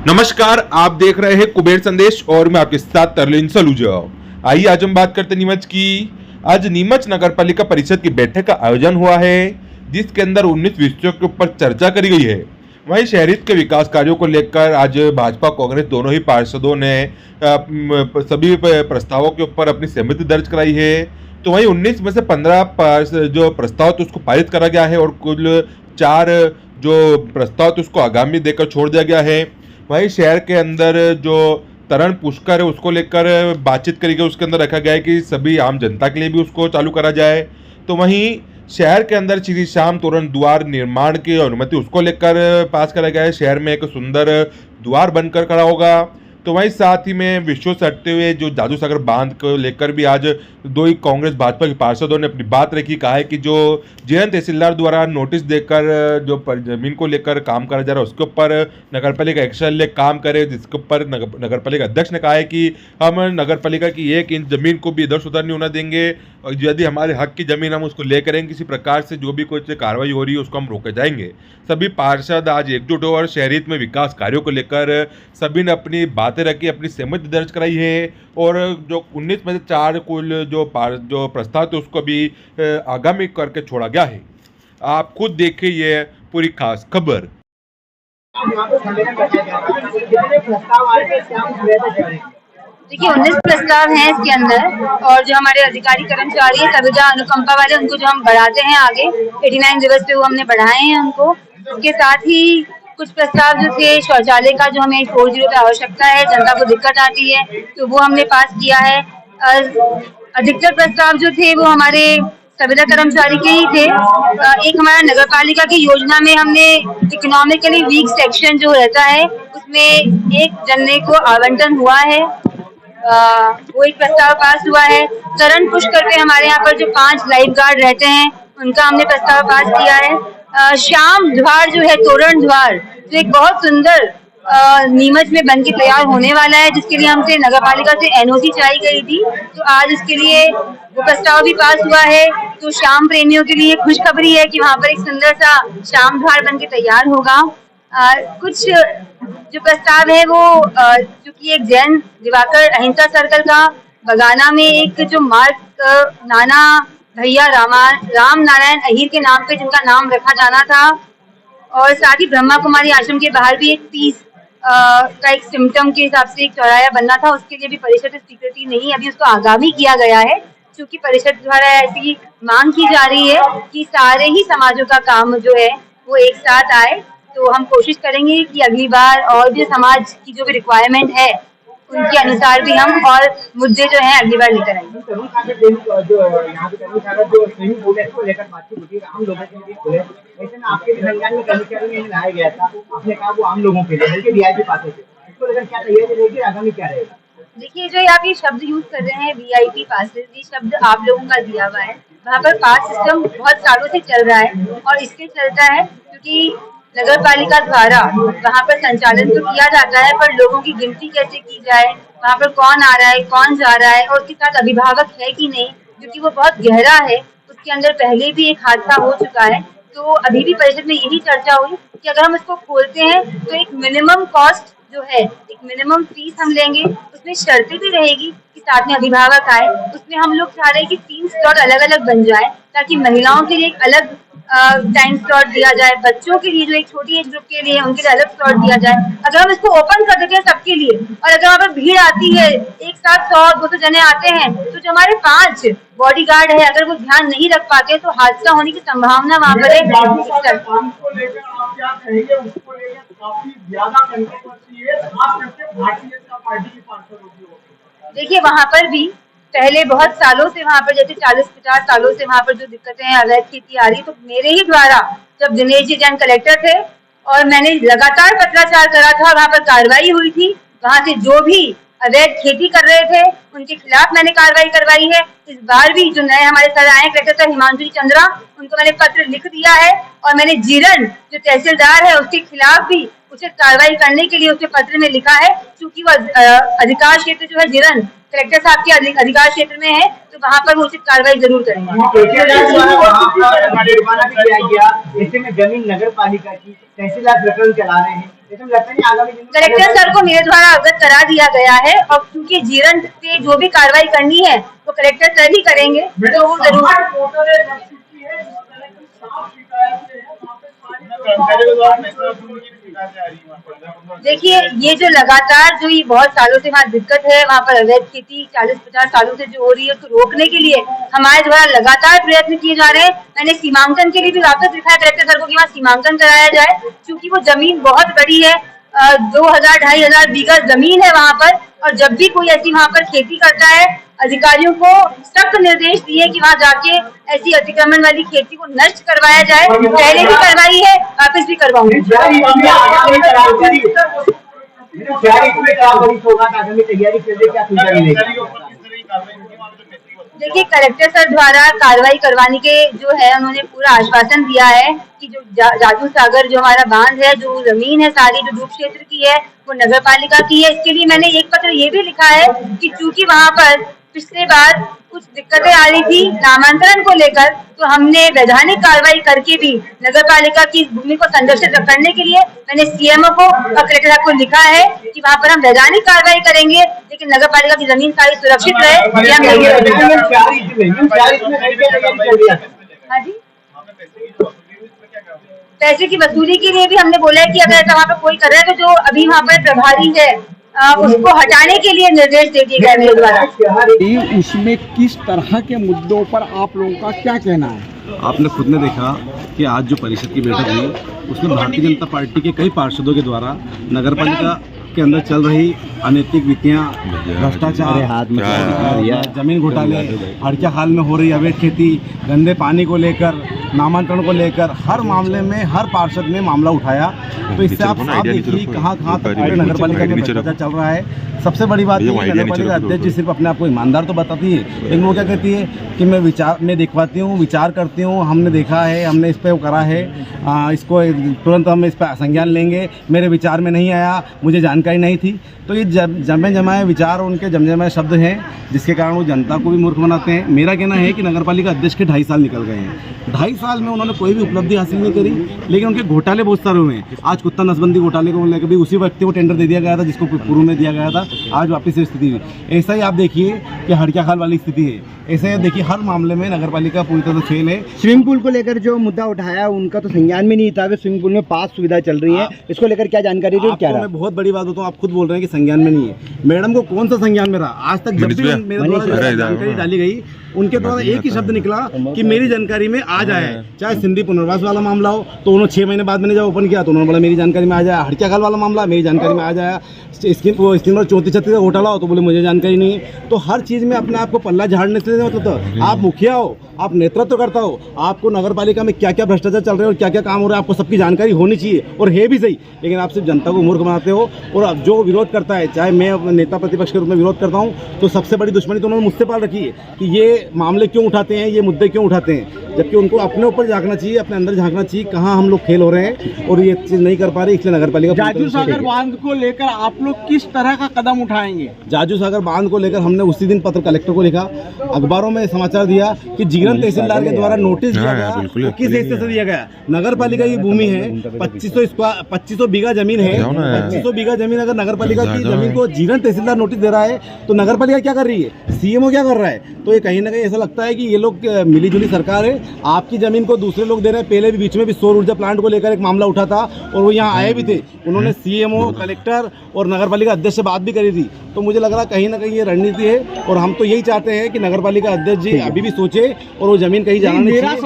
नमस्कार, आप देख रहे हैं कुबेर संदेश और मैं आपके साथ तरलीन सलूजा। आइए आज हम बात करते नीमच की। आज नीमच नगर पालिका परिषद की बैठक का आयोजन हुआ है, जिसके अंदर 19 विषयों के ऊपर चर्चा करी गई है। वहीं शहर के विकास कार्यों को लेकर आज भाजपा कांग्रेस दोनों ही पार्षदों ने सभी प्रस्तावों के ऊपर अपनी सहमति दर्ज कराई है। तो वहीं 19 में से 15 जो प्रस्ताव थे उसको पारित करा गया है और कुल 4 जो प्रस्ताव थे उसको आगामी देकर छोड़ दिया गया है। वहीं शहर के अंदर जो तरण पुष्कर है उसको लेकर बातचीत करी गई, उसके अंदर रखा गया है कि सभी आम जनता के लिए भी उसको चालू करा जाए। तो वहीं शहर के अंदर श्री श्याम तोरण द्वार निर्माण की अनुमति उसको लेकर पास करा गया है। शहर में एक सुंदर द्वार बनकर खड़ा होगा। तो वहीं साथ ही में विश्व से हटते हुए जो जादू सागर बांध को लेकर भी आज दो ही कांग्रेस भाजपा के पार्षदों ने अपनी बात रखी। कहा है कि जो जेएन तहसीलदार द्वारा नोटिस देकर जो जमीन को लेकर काम करा जा रहा है उसके ऊपर नगर पालिका एक्शन ले काम करे, जिसके ऊपर नगर पालिका अध्यक्ष ने कहा है कि हम नगर पालिका की 1 इंच जमीन को भी इधर उधर नहीं होना देंगे और यदि हमारे हक की जमीन हम उसको ले करेंगे किसी प्रकार से जो भी कुछ कार्रवाई हो रही है उसको हम रोके जाएंगे। सभी पार्षद आज एकजुट हो और शहर में विकास कार्यों को लेकर सभी ने अपनी बातें रखी, अपनी सहमति दर्ज कराई है। और जो 19 में से 4 कुल जो प्रस्ताव थे उसको भी आगामी करके छोड़ा गया है। आप खुद देखिए ये पूरी खास खबर। देखिए 19 प्रस्ताव हैं इसके अंदर और जो हमारे अधिकारी कर्मचारी है संविदा अनुकंपा वाले उनको जो हम बढ़ाते हैं आगे 89 दिवस पे वो हमने बढ़ाए हैं उनको। उसके साथ ही कुछ प्रस्ताव जो थे शौचालय का जो हमें 4-0 पे आवश्यकता है, जनता को दिक्कत आती है तो वो हमने पास किया है। अधिकतर प्रस्ताव जो थे वो हमारे संविदा कर्मचारी के ही थे। एक हमारा नगर पालिका की योजना में हमने इकोनॉमिकली वीक सेक्शन जो रहता है उसमें एक जनने को आवंटन हुआ है, वो एक प्रस्ताव पास हुआ है। तरण पुष्कर पे हमारे यहाँ पर जो 5 लाइफ गार्ड रहते हैं उनका हमने प्रस्ताव पास किया है। श्याम द्वार जो है तोरण द्वार जो एक बहुत सुंदर नीमच में बन के तैयार होने वाला है, जिसके लिए हमसे नगर पालिका से एनओसी चाहिए गई थी, तो आज उसके लिए वो प्रस्ताव भी पास हुआ है। तो श्याम प्रेमियों के लिए खुशखबरी है कि वहाँ पर एक सुंदर सा श्याम द्वार बन के तैयार होगा। कुछ जो प्रस्ताव है वो चूंकि एक जैन दिवाकर अहिंसा सर्कल का बगाना में एक जो मार्ग नाना भैया राम नारायण अहिर के नाम पे जिनका नाम रखा जाना था, और साथ ही ब्रह्मा कुमारी आश्रम के बाहर भी एक 30 का एक सिम्टम के हिसाब से एक चौराया बनना था, उसके लिए भी परिषद स्वीकृति नहीं, अभी उसको आगामी किया गया है क्योंकि परिषद द्वारा ऐसी मांग की जा रही है कि सारे ही समाजों का काम जो है वो एक साथ आए। तो हम कोशिश करेंगे कि अगली बार और भी समाज की जो भी रिक्वायरमेंट है उनके अनुसार भी हम और मुद्दे जो हैं अगली बार लेकर आएंगे। आपके संज्ञान में कर्मचारी में लाया गया था, आपने कहा वो आम लोगों के लिए बल्कि वीआईपी पासेस है, इसको लेकर क्या तैयारी रहेगी, आगामी क्या रहेगा? देखिए जो आप ये शब्द यूज कर रहे हैं वीआईपी पासेस, ये शब्द आप लोगों का दिया हुआ है। वहाँ पर पास सिस्टम बहुत सालों से चल रहा है और इसलिए चलता है क्योंकि नगर पालिका द्वारा वहाँ पर संचालन तो किया जाता है, पर लोगों की गिनती कैसे की जाए, वहाँ पर कौन आ रहा है कौन जा रहा है और उसके साथ अभिभावक है कि नहीं, क्योंकि वो बहुत गहरा है, उसके अंदर पहले भी एक हादसा हो चुका है। तो अभी भी परिषद में यही चर्चा हुई कि अगर हम इसको खोलते हैं तो एक मिनिमम कॉस्ट जो है, एक मिनिमम फीस हम लेंगे, उसमें शर्तें भी रहेगी कि साथ में अभिभावक आए। उसमें हम लोग चाह रहे हैं कि 3 स्लॉट अलग अलग बन जाए ताकि महिलाओं के लिए एक अलग टाइम स्लॉट दिया जाए, बच्चों के लिए जो एक छोटी एज ग्रुप के लिए उनके लिए अलग स्लॉट दिया जाए। अगर हम इसको ओपन कर देते हैं सबके लिए और अगर वहाँ पर भीड़ आती है, एक साथ 100-200 जने आते हैं, तो जो हमारे 5 बॉडीगार्ड है अगर वो ध्यान नहीं रख पाते तो हादसा होने की संभावना वहाँ पर है। देखिए वहाँ पर भी पहले बहुत सालों से वहाँ पर जैसे 40-50 सालों से वहाँ पर जो दिक्कतें हैं, अवैध खेती आ रही, तो मेरे ही द्वारा जब दिनेश जी जैन कलेक्टर थे और मैंने लगातार पत्राचार करा था, वहाँ पर कार्रवाई हुई थी। वहाँ से जो भी अवैध खेती कर रहे थे उनके खिलाफ मैंने कार्रवाई करवाई है। इस बार भी जो नए हमारे सर आए कलेक्टर सर हिमांशु चंद्रा, उनको मैंने पत्र लिख दिया है और मैंने जीरन जो तहसीलदार है उसके खिलाफ भी उचित कार्रवाई करने के लिए उसके पत्र में लिखा है, क्योंकि वो अधिकार क्षेत्र जो है जीरन कलेक्टर साहब के अधिकार क्षेत्र में है, तो वहाँ पर वो उचित कार्रवाई जरूर करेंगे। जमीन नगर पालिका की तहसीलदार प्रकरण चला रहे हैं, लेकिन लगता नहीं आगामी दिन में कलेक्टर सर को मेरे द्वारा अवगत करा दिया गया है और क्योंकि जीरन पे जो भी कार्रवाई करनी है वो कलेक्टर सर ही करेंगे, तो वो जरूर। देखिए, ये जो लगातार जो ये बहुत सालों से वहाँ दिक्कत है, वहाँ पर अवैध खेती 40-50 सालों से जो हो रही है उसको रोकने के लिए हमारे द्वारा लगातार प्रयत्न किए जा रहे हैं। मैंने सीमांकन के लिए भी वापस लिखा है कलेक्टर सर को कि वहाँ सीमांकन कराया जाए, क्योंकि वो जमीन बहुत बड़ी है, 2000-2500 बीघा जमीन है वहाँ पर, और जब भी कोई ऐसी वहाँ पर खेती करता है अधिकारियों को सख्त निर्देश दिए कि वहाँ जाके ऐसी अतिक्रमण वाली खेती को नष्ट करवाया जाए। पहले भी करवाई है, वापस भी करवाऊंगी। देखिए, कलेक्टर सर द्वारा कार्रवाई करवाने के जो है उन्होंने पूरा आश्वासन दिया है कि जो जादू सागर जो हमारा बांध है, जो जमीन है सारी जो डूब क्षेत्र की है वो नगर पालिका की है। इसके लिए मैंने एक पत्र ये भी लिखा है कि चूंकि वहाँ पर पिछले बार कुछ दिक्कतें आ रही थी नामांतरण को लेकर, तो हमने वैधानिक कार्रवाई करके भी नगर पालिका की भूमि को संरक्षित करने के लिए मैंने सीएमओ को और कलेक्टर साहब को लिखा है कि वहाँ पर हम वैधानिक कार्रवाई करेंगे, लेकिन नगर पालिका की जमीन सारी सुरक्षित रहे। हाँ जी, पैसे की वसूली के लिए भी हमने बोला है कि अगर ऐसा वहाँ पर कोई कर रहा है तो जो अभी वहाँ पर प्रभारी है उसको हटाने के लिए निर्देश दे दिए गए मेरे द्वारा। उसमें किस तरह के मुद्दों पर आप लोगों का क्या कहना है? आपने खुद ने देखा कि आज जो परिषद की बैठक हुई उसमें भारतीय जनता पार्टी के कई पार्षदों के द्वारा नगरपालिका के अंदर चल रही अनैतिक नीतियाँ, भ्रष्टाचार, जमीन घोटाले, हड़किया हाल में हो रही अवैध खेती, गंदे पानी को लेकर, नामांतरण को लेकर हर मामले में हर पार्षद ने मामला उठाया। तो इससे आप देखिए कहाँ तक नगर पालिका में भ्रष्टाचार चल रहा है। सबसे बड़ी बात ये नगर पालिका अध्यक्ष जी सिर्फ अपने आप को ईमानदार तो बताती है, लेकिन वो क्या कहती है कि मैं दिखवाती हूँ, विचार करती हूँ, हमने देखा है, हमने इस पर करा है, इसको तुरंत हम इस पर संज्ञान लेंगे, मेरे विचार में नहीं आया, मुझे जानकारी नहीं थी। तो ये जमे जमाए विचार, उनके जमजमाए शब्द हैं जिसके कारण वो जनता को भी मूर्ख बनाते हैं। मेरा कहना है कि नगरपालिका अध्यक्ष के 2.5 साल निकल गए हैं। 2.5 साल में उन्होंने कोई भी उपलब्धि हासिल नहीं करी, लेकिन उनके घोटाले बहुत सारे हुए हैं। आज कुत्ता नसबंदी घोटाले को लेकर भी उसी व्यक्ति को टेंडर दे दिया गया था जिसको पूर्व में दिया गया था, आज वापस से स्थिति हुई। ऐसा ही आप देखिए कि हड़किया खाल वाली स्थिति है। ऐसे देखिए हर मामले में नगरपालिका पूरी तरह से फेल है। स्विमिंग पूल को लेकर जो मुद्दा उठाया उनका तो संज्ञान में नहीं था, स्विमिंग पूल में पास सुविधा चल रही है, इसको लेकर क्या जानकारी दी? क्या मैं बहुत बड़ी बात बताऊं, आप खुद बोल रहे हैं कि संज्ञान में नहीं है। मैडम को कौन सा संज्ञान में रहा? आज तक जब भी मेरे द्वारा जानकारी डाली गई उनके द्वारा एक ही शब्द निकला कि मेरी जानकारी में आ जाए। चाहे सिंधी पुनर्वास वाला मामला हो तो उन्होंने 6 महीने बाद मैंने जब ओपन किया तो उन्होंने बोला मेरी जानकारी में आ जाए। हड़किया खाल वाला मामला मेरी जानकारी में आ जाए। स्कीम 34-36 का घोटाला हो तो बोले मुझे जानकारी नहीं है। तो हर चीज़ में अपने आप को पल्ला झाड़ने से मतलब तो आप मुखिया हो, आप नेतृत्व करता हो, आपको नगर पालिका में क्या क्या भ्रष्टाचार चल रहे हैं और क्या क्या काम हो रहा है आपको सबकी जानकारी होनी चाहिए, और है भी सही। लेकिन आप सिर्फ जनता को मूर्ख बनाते हो। और अब जो विरोध करता है, चाहे मैं नेता प्रतिपक्ष के रूप में विरोध करता हूँ, तो सबसे बड़ी दुश्मनी तो उन्होंने मुझसे पाल रखी है कि ये मामले क्यों उठाते हैं, ये मुद्दे क्यों उठाते हैं, जबकि उनको अपने ऊपर झांकना चाहिए, अपने अंदर झांकना चाहिए कहाँ हम लोग फेल हो रहे हैं और ये चीज़ नहीं कर पा रहे। इसलिए नगर पालिका जाजू सागर बांध को लेकर आप लोग किस तरह का कदम उठाएंगे? जाजू सागर बांध को लेकर हमने उसी दिन पत्र कलेक्टर को लिखा, अखबारों में समाचार दिया कि जीरन तहसीलदार के द्वारा नोटिस दिया गया। तो किस हिस्से से दिया गया? नगर पालिका की भूमि है, 2500 बीघा जमीन है। 2500 बीघा जमीन अगर नगर पालिका की जमीन को जीरन तहसीलदार नोटिस दे रहा है तो नगर पालिका क्या कर रही है, सीएमओ क्या कर रहा है? तो ये कहीं ना कहीं ऐसा लगता है कि ये लोग मिलीजुली सरकार है। आपकी जमीन को दूसरे लोग दे रहे हैं। पहले भी बीच में भी सौर ऊर्जा प्लांट को लेकर एक मामला उठा था और वो यहाँ आए भी थे, उन्होंने सीएमओ, कलेक्टर और नगर पालिका अध्यक्ष से बात भी करी थी। तो मुझे लग रहा कहीं ना कहीं ये रणनीति है और हम तो यही चाहते हैं कि नगर पालिका अध्यक्ष जी अभी भी सोचे और वो जमीन कहीं जाना नहीं चाहिए।